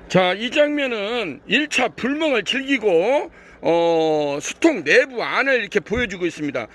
자, 이 장면은 1차 불멍을 즐기고 수통 내부 안을 이렇게 보여주고 있습니다.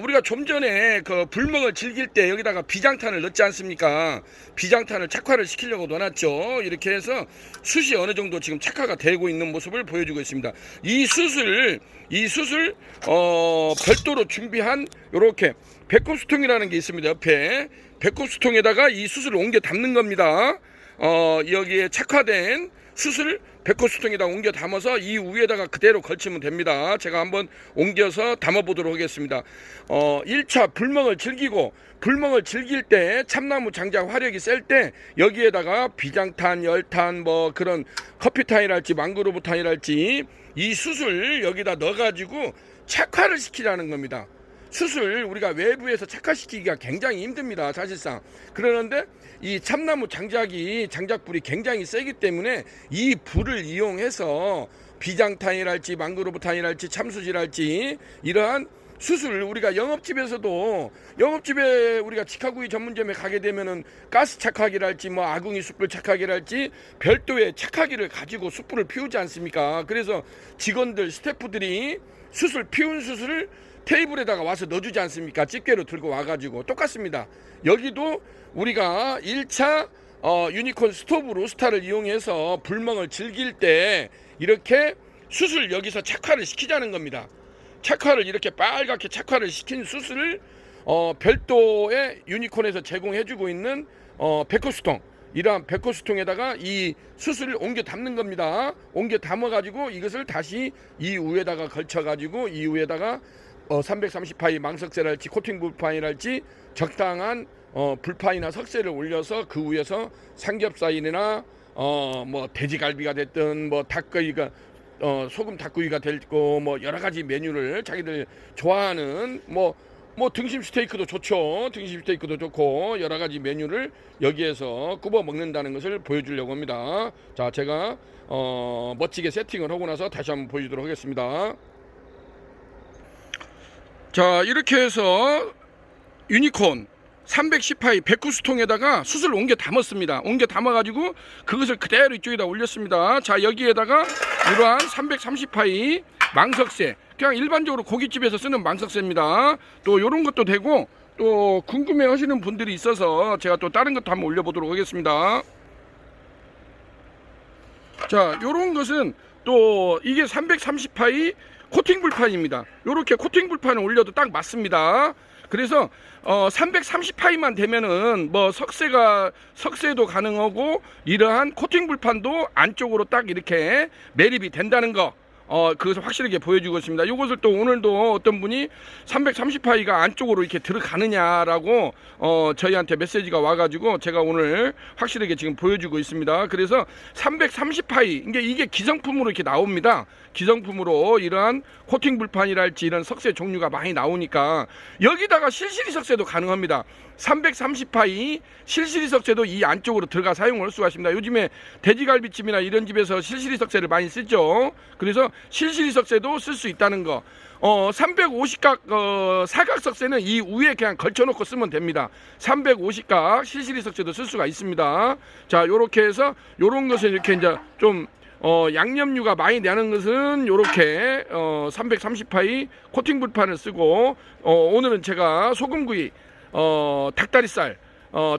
우리가 좀 전에 그 불멍을 즐길 때 여기다가 비장탄을 넣지 않습니까? 비장탄을 착화를 시키려고 넣어놨죠. 이렇게 해서 숯이 어느 정도 지금 착화가 되고 있는 모습을 보여주고 있습니다. 이 숯을 별도로 준비한 요렇게 배꼽수통이라는 게 있습니다. 옆에 배꼽수통에다가 이 숯을 옮겨 담는 겁니다. 여기에 착화된 숯을 배꼽수통에다 옮겨 담아서 이 위에다가 그대로 걸치면 됩니다. 제가 한번 옮겨서 담아 보도록 하겠습니다. 1차 불멍을 즐길 때 참나무 장작 화력이 셀 때 여기에다가 비장탄, 열탄, 뭐 그런 커피탄이랄지 망그로브탄이랄지 이 숯을 여기다 넣어 가지고 착화를 시키라는 겁니다. 숯을 우리가 외부에서 착화시키기가 굉장히 힘듭니다, 사실상. 그러는데 이 참나무 장작불이 굉장히 세기 때문에 이 불을 이용해서 비장탄이랄지 망그로브탄이랄지 참숯이랄지 이러한 숯을 우리가 영업집에 우리가 직화구이 전문점에 가게 되면은 가스 착화기랄지 뭐 아궁이 숯불 착화기랄지 별도의 착화기를 가지고 숯불을 피우지 않습니까? 그래서 직원들 스태프들이 피운 숯을 테이블에다가 와서 넣어주지 않습니까? 집게로 들고 와가지고 똑같습니다. 여기도 우리가 1차 유니콘 스토브 로스터를 이용해서 불멍을 즐길 때 이렇게 숯을 여기서 착화를 시키자는 겁니다. 착화를 이렇게 빨갛게 착화를 시킨 숯을 별도의 유니콘에서 제공해주고 있는 백호수통, 이러한 백호수통에다가 이 숯을 옮겨 담는 겁니다. 옮겨 담아가지고 이것을 다시 이 위에다가 걸쳐가지고 이 위에다가 330파이 망석쇠랄지 코팅 불판이랄지 적당한 불판이나 석쇠를 올려서 그 위에서 삼겹살이나 뭐 돼지갈비가 됐든 뭐 닭구이가 소금 닭구이가 됐고 뭐 여러 가지 메뉴를 자기들 좋아하는 뭐 등심 스테이크도 좋죠. 등심 스테이크도 좋고 여러 가지 메뉴를 여기에서 굽어 먹는다는 것을 보여주려고 합니다. 자, 제가 멋지게 세팅을 하고 나서 다시 한번 보여주도록 하겠습니다. 자, 이렇게 해서 유니콘 310파이 백구수통에다가 숯을 옮겨 담았습니다. 옮겨 담아가지고 그것을 그대로 이쪽에다 올렸습니다. 자, 여기에다가 이러한 330파이 망석쇠, 그냥 일반적으로 고깃집에서 쓰는 망석쇠입니다. 또 요런 것도 되고, 또 궁금해 하시는 분들이 있어서 제가 또 다른 것도 한번 올려보도록 하겠습니다. 자, 요런 것은 또 이게 330파이 코팅 불판입니다. 요렇게 코팅 불판을 올려도 딱 맞습니다. 그래서 330파이만 되면은 뭐 석쇠도 가능하고 이러한 코팅 불판도 안쪽으로 딱 이렇게 매립이 된다는 거 그것을 확실하게 보여주고 있습니다. 이것을 또 오늘도 어떤 분이 330파이가 안쪽으로 이렇게 들어가느냐라고 저희한테 메시지가 와가지고 제가 오늘 확실하게 지금 보여주고 있습니다. 그래서 330파이 이게 기성품으로 이렇게 나옵니다. 기성품으로 이러한 코팅 불판이랄지 이런 석쇠 종류가 많이 나오니까 여기다가 실시리 석쇠도 가능합니다. 330파이 실시리 석쇠도 이 안쪽으로 들어가 사용을 할 수가 있습니다. 요즘에 돼지갈비집이나 이런 집에서 실시리 석쇠를 많이 쓰죠. 그래서 실시리 석쇠도 쓸 수 있다는 거. 350각 사각 석쇠는 이 위에 그냥 걸쳐놓고 쓰면 됩니다. 350각 실시리 석쇠도 쓸 수가 있습니다. 자, 요렇게 해서 요런 것을 이렇게 이제 좀 양념류가 많이 나는 것은 요렇게 330파이 코팅 불판을 쓰고 오늘은 제가 소금구이 닭다리살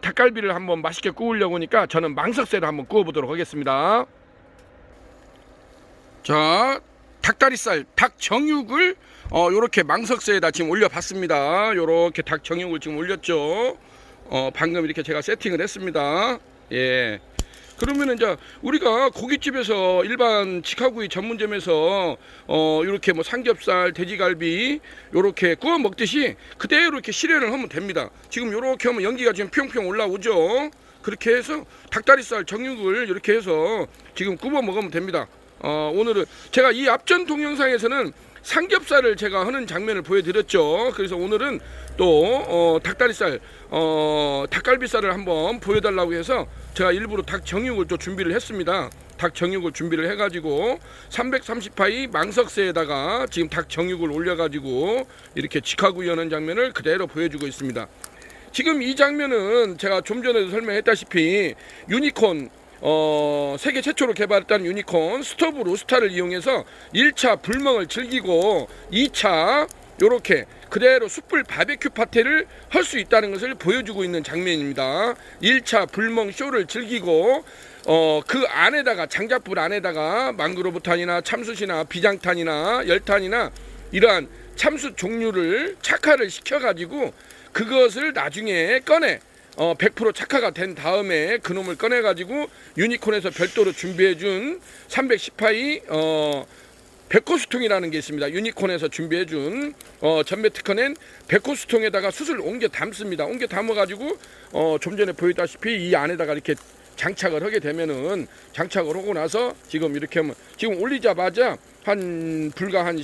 닭갈비를 한번 맛있게 구우려고 하니까 저는 망석쇠를 한번 구워 보도록 하겠습니다. 자, 닭다리살 닭 정육을 요렇게 망석쇠에다 지금 올려 봤습니다. 요렇게 닭 정육을 지금 올렸죠. 방금 이렇게 제가 세팅을 했습니다. 예. 그러면은 이제 우리가 고깃집에서 일반 직화구이 전문점에서 이렇게 뭐 삼겹살, 돼지갈비 요렇게 구워 먹듯이 그대로 이렇게 실현을 하면 됩니다. 지금 요렇게 하면 연기가 지금 뿅뿅 올라오죠. 그렇게 해서 닭다리살 정육을 이렇게 해서 지금 구워 먹으면 됩니다. 오늘은 제가 이 앞전 동영상에서는 삼겹살을 제가 하는 장면을 보여드렸죠. 그래서 오늘은 또 닭다리살 닭갈비살을 한번 보여달라고 해서 제가 일부러 닭 정육을 또 준비를 했습니다. 닭 정육을 준비를 해가지고 330파이 망석쇠에다가 지금 닭 정육을 올려가지고 이렇게 직화구이 하는 장면을 그대로 보여주고 있습니다. 지금 이 장면은 제가 좀 전에도 설명했다시피 유니콘 세계 최초로 개발했다는 유니콘 스토브 로스타를 이용해서 1차 불멍을 즐기고 2차 요렇게 그대로 숯불 바베큐 파티를 할 수 있다는 것을 보여주고 있는 장면입니다. 1차 불멍 쇼를 즐기고 그 안에다가 장작불 안에다가 망그로브탄이나 참숯이나 비장탄이나 열탄이나 이러한 참숯 종류를 착화를 시켜가지고 그것을 나중에 꺼내 100% 착화가 된 다음에 그놈을 꺼내가지고 유니콘에서 별도로 준비해준 310파이 백호수통이라는 게 있습니다. 유니콘에서 준비해준 전매 특허낸 백호수통에다가 숯을 옮겨 담습니다. 옮겨 담아가지고 좀 전에 보였다시피 이 안에다가 이렇게 장착을 하게 되면은 장착을 하고 나서 지금 이렇게 하면 지금 올리자마자 불과 한 2,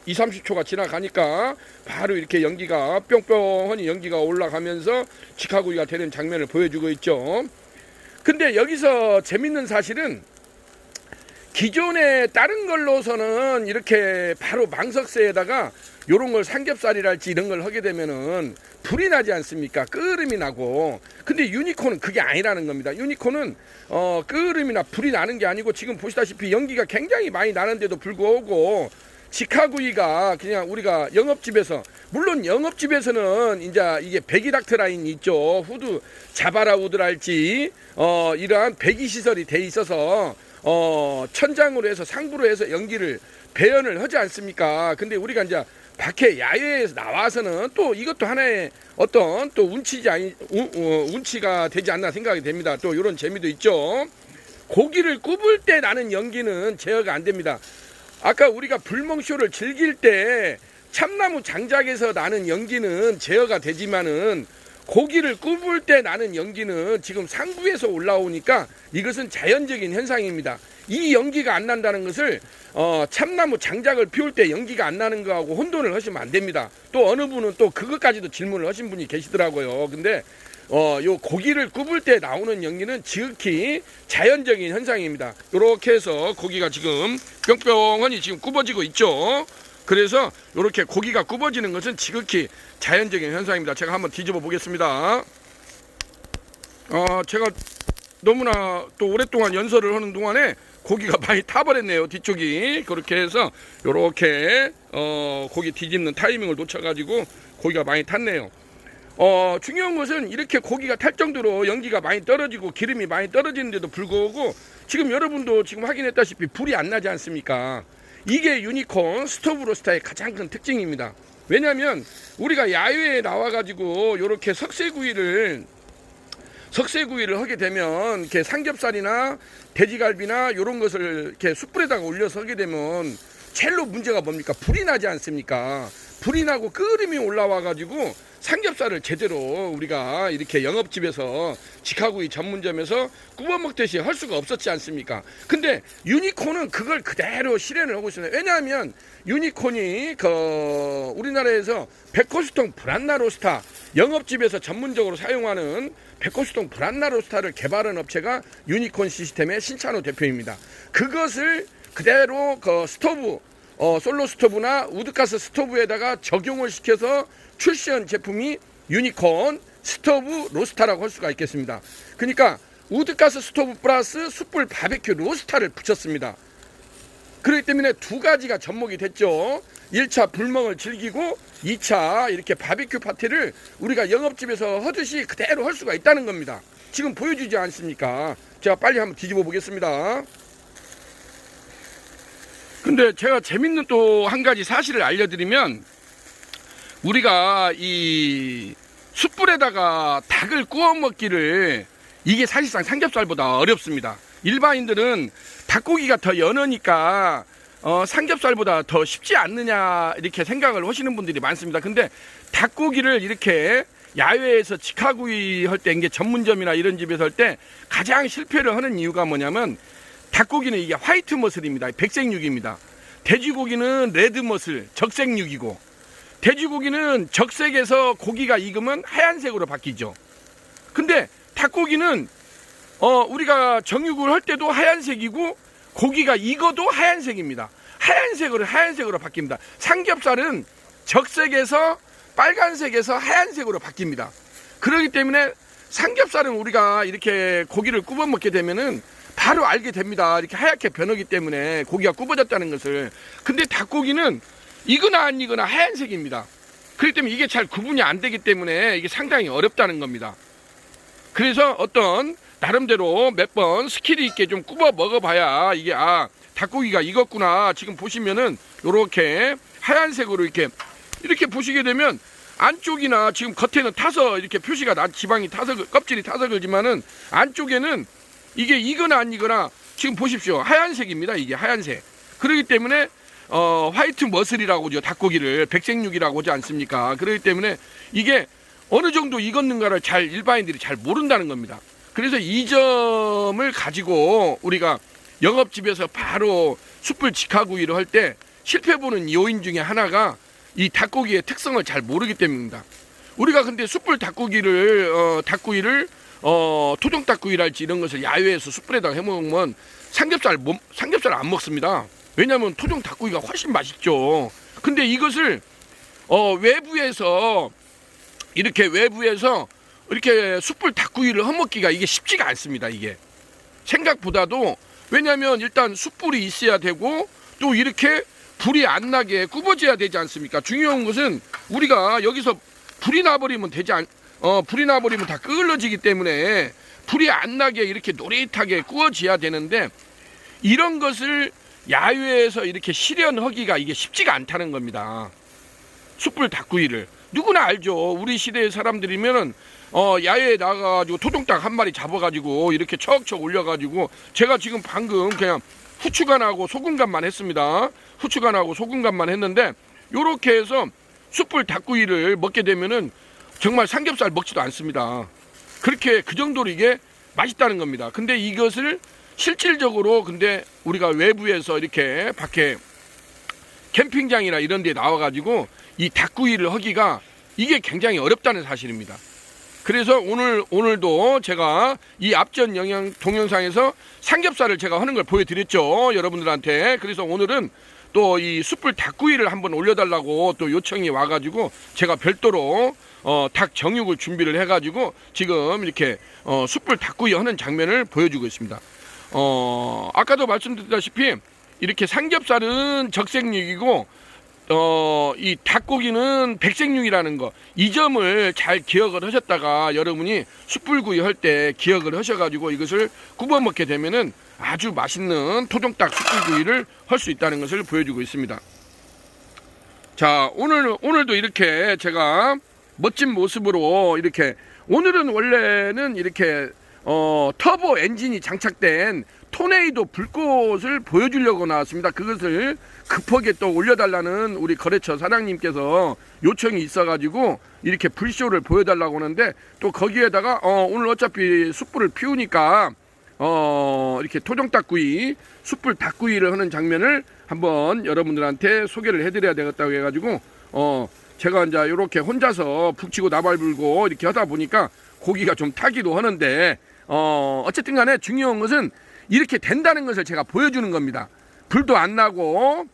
30초가 지나가니까 바로 이렇게 연기가 뿅뿅하니 연기가 올라가면서 직화구이가 되는 장면을 보여주고 있죠. 근데 여기서 재밌는 사실은 기존에 다른 걸로서는 이렇게 바로 망석쇠에다가 요런 걸 삼겹살이랄지 이런 걸 하게 되면은 불이 나지 않습니까? 끓음이 나고. 근데 유니콘은 그게 아니라는 겁니다. 유니콘은 끓음이나 불이 나는 게 아니고 지금 보시다시피 연기가 굉장히 많이 나는데도 불구하고 직화구이가 그냥 우리가 영업집에서, 물론 영업집에서는 이제 이게 배기닥트 라인이 있죠. 후드 자바라 후드랄지 이러한 배기 시설이 돼 있어서 천장으로 해서 상부로 해서 연기를 배연을 하지 않습니까? 근데 우리가 이제 밖에 야외에서 나와서는 또 이것도 하나의 어떤 또 운치가 되지 않나 생각이 됩니다. 또 이런 재미도 있죠. 고기를 굽을 때 나는 연기는 제어가 안 됩니다. 아까 우리가 불멍쇼를 즐길 때 참나무 장작에서 나는 연기는 제어가 되지만은 고기를 굽을 때 나는 연기는 지금 상부에서 올라오니까 이것은 자연적인 현상입니다. 이 연기가 안 난다는 것을 참나무 장작을 피울 때 연기가 안 나는 거하고 혼돈을 하시면 안 됩니다. 또 어느 분은 또 그것까지도 질문을 하신 분이 계시더라고요. 근데 요 고기를 굽을 때 나오는 연기는 지극히 자연적인 현상입니다. 이렇게 해서 고기가 지금 뿅뿅하니 지금 굽어지고 있죠. 그래서 이렇게 고기가 굽어지는 것은 지극히 자연적인 현상입니다. 제가 한번 뒤집어 보겠습니다. 제가 너무나 또 오랫동안 연설을 하는 동안에 고기가 많이 타버렸네요. 뒤쪽이. 그렇게 해서 이렇게 고기 뒤집는 타이밍을 놓쳐가지고 고기가 많이 탔네요. 중요한 것은 이렇게 고기가 탈 정도로 연기가 많이 떨어지고 기름이 많이 떨어지는데도 불구하고 지금 여러분도 지금 확인했다시피 불이 안 나지 않습니까? 이게 유니콘 스토브 로스타의 가장 큰 특징입니다. 왜냐하면 우리가 야외에 나와가지고 이렇게 석쇠구이를 하게 되면 이렇게 삼겹살이나 돼지갈비나 이런 것을 이렇게 숯불에다가 올려서 하게 되면 첼로 문제가 뭡니까? 불이 나지 않습니까? 불이 나고 끓음이 올라와가지고 삼겹살을 제대로 우리가 이렇게 영업집에서 직화구이 전문점에서 구워 먹듯이 할 수가 없었지 않습니까? 근데 유니콘은 그걸 그대로 실현을 하고 있습니다. 왜냐하면 유니콘이 우리나라에서 백호수통 브란나 로스타, 영업집에서 전문적으로 사용하는 백호수통 브란나 로스타를 개발한 업체가 유니콘 시스템의 신찬호 대표입니다. 그것을 그대로 스토브, 솔로 스토브나 우드가스 스토브에다가 적용을 시켜서 출시한 제품이 유니콘 스토브 로스타라고 할 수가 있겠습니다. 그러니까 우드가스 스토브 플러스 숯불 바베큐 로스타를 붙였습니다. 그렇기 때문에 두 가지가 접목이 됐죠. 1차 불멍을 즐기고 2차 이렇게 바베큐 파티를 우리가 영업집에서 하듯이 그대로 할 수가 있다는 겁니다. 지금 보여주지 않습니까? 제가 빨리 한번 뒤집어 보겠습니다. 근데 제가 재밌는 또 한 가지 사실을 알려드리면, 우리가 이 숯불에다가 닭을 구워 먹기를, 이게 사실상 삼겹살보다 어렵습니다. 일반인들은 닭고기가 더 연하니까 삼겹살보다 더 쉽지 않느냐 이렇게 생각을 하시는 분들이 많습니다. 근데 닭고기를 이렇게 야외에서 직화구이 할 때, 이게 전문점이나 이런 집에서 할 때 가장 실패를 하는 이유가 뭐냐면, 닭고기는 이게 화이트 머슬입니다. 백색육입니다. 돼지고기는 레드 머슬, 적색육이고, 돼지고기는 적색에서 고기가 익으면 하얀색으로 바뀌죠. 근데 닭고기는 우리가 정육을 할 때도 하얀색이고 고기가 익어도 하얀색입니다. 하얀색으로 바뀝니다. 삼겹살은 적색에서 빨간색에서 하얀색으로 바뀝니다. 그렇기 때문에 삼겹살은 우리가 이렇게 고기를 굽어 먹게 되면은 바로 알게 됩니다. 이렇게 하얗게 변하기 때문에 고기가 굽어졌다는 것을. 근데 닭고기는 이거나 아니거나 하얀색입니다. 그렇기 때문에 이게 잘 구분이 안 되기 때문에 이게 상당히 어렵다는 겁니다. 그래서 어떤 나름대로 몇 번 스킬 있게 좀 굽어 먹어봐야 이게 닭고기가 익었구나. 지금 보시면은 요렇게 하얀색으로 이렇게 보시게 되면 안쪽이나 지금 겉에는 타서 이렇게 표시가 지방이 타서 껍질이 타서 그러지만은 안쪽에는 이게 이거나 아니거나 지금 보십시오. 하얀색입니다. 이게 하얀색. 그렇기 때문에 화이트 머슬이라고 하죠. 닭고기를 백색육이라고 하지 않습니까? 그렇기 때문에 이게 어느 정도 익었는가를 일반인들이 잘 모른다는 겁니다. 그래서 이 점을 가지고 우리가 영업집에서 바로 숯불 직화구이를 할 때 실패보는 요인 중에 하나가 이 닭고기의 특성을 잘 모르기 때문입니다. 우리가 근데 숯불 닭고기를 토종 닭고기랄지 이런 것을 야외에서 숯불에다가 해먹으면 삼겹살 안 먹습니다. 왜냐하면 토종 닭고기가 훨씬 맛있죠. 근데 이것을 외부에서 이렇게 숯불 닭고기를 해먹기가 이게 쉽지가 않습니다. 이게 생각보다도. 왜냐하면 일단 숯불이 있어야 되고 또 이렇게 불이 안 나게 굽어져야 되지 않습니까? 중요한 것은 우리가 여기서 불이 나버리면 불이 나버리면 다 끓어지기 때문에 불이 안 나게 이렇게 노릇하게 구워져야 되는데 이런 것을 야외에서 이렇게 실현하기가 이게 쉽지가 않다는 겁니다. 숯불 닭구이를 누구나 알죠. 우리 시대의 사람들이면은 야외에 나가가지고 토종닭 한 마리 잡아가지고 이렇게 척척 올려가지고 제가 지금 방금 그냥 후추간하고 소금간만 했습니다. 후추간하고 소금간만 했는데 요렇게 해서 숯불 닭구이를 먹게 되면은 정말 삼겹살 먹지도 않습니다. 그렇게 그 정도로 이게 맛있다는 겁니다. 근데 이것을 실질적으로 근데 우리가 외부에서 이렇게 밖에 캠핑장이나 이런 데 나와가지고 이 닭구이를 하기가 이게 굉장히 어렵다는 사실입니다. 그래서 오늘도 제가 이 앞전 동영상에서 삼겹살을 제가 하는 걸 보여드렸죠. 여러분들한테. 그래서 오늘은 또 이 숯불 닭구이를 한번 올려달라고 또 요청이 와가지고 제가 별도로 닭 정육을 준비를 해가지고 지금 이렇게 숯불 닭구이 하는 장면을 보여주고 있습니다. 아까도 말씀드렸다시피 이렇게 삼겹살은 적색육이고 이 닭고기는 백색육이라는 거, 이 점을 잘 기억을 하셨다가 여러분이 숯불구이 할 때 기억을 하셔가지고 이것을 굽어 먹게 되면은 아주 맛있는 토종닭 숯불구이를 할 수 있다는 것을 보여주고 있습니다. 자, 오늘도 이렇게 제가 멋진 모습으로 이렇게 오늘은 원래는 이렇게 터보 엔진이 장착된 토네이도 불꽃을 보여주려고 나왔습니다. 그것을 급하게 또 올려달라는 우리 거래처 사장님께서 요청이 있어가지고 이렇게 불쇼를 보여달라고 하는데 또 거기에다가 오늘 어차피 숯불을 피우니까 이렇게 토종닭구이, 숯불 닭구이를 하는 장면을 한번 여러분들한테 소개를 해드려야 되겠다고 해가지고 제가 이제 이렇게 혼자서 북치고 나발 불고 이렇게 하다 보니까 고기가 좀 타기도 하는데 어쨌든 간에 중요한 것은 이렇게 된다는 것을 제가 보여주는 겁니다. 불도 안 나고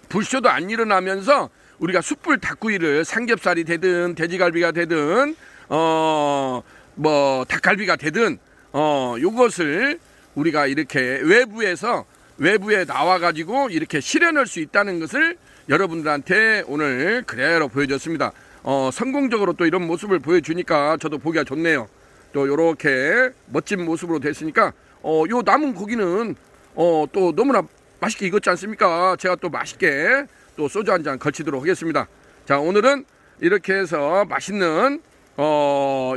불쇼도 안 일어나면서 우리가 숯불 닭구이를 삼겹살이 되든 돼지갈비가 되든 뭐 닭갈비가 되든 요것을 우리가 이렇게 외부에 나와 가지고 이렇게 실현할 수 있다는 것을 여러분들한테 오늘 그대로 보여줬습니다. 성공적으로 또 이런 모습을 보여주니까 저도 보기가 좋네요. 또 요렇게 멋진 모습으로 됐으니까 요 남은 고기는 또 너무나 맛있게 익었지 않습니까? 제가 또 맛있게 또 소주 한 잔 걸치도록 하겠습니다. 자, 오늘은 이렇게 해서 맛있는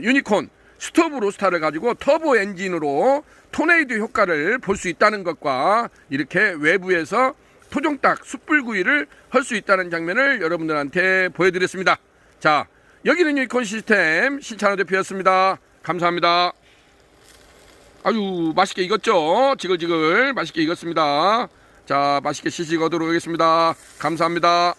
유니콘 스토브 로스터를 가지고 터보 엔진으로 토네이도 효과를 볼 수 있다는 것과 이렇게 외부에서 토종닭 숯불구이를 할 수 있다는 장면을 여러분들한테 보여드렸습니다. 자, 여기는 유니콘 시스템 신찬호 대표였습니다. 감사합니다. 아유, 맛있게 익었죠? 지글지글 맛있게 익었습니다. 자, 맛있게 시식하도록 하겠습니다. 감사합니다.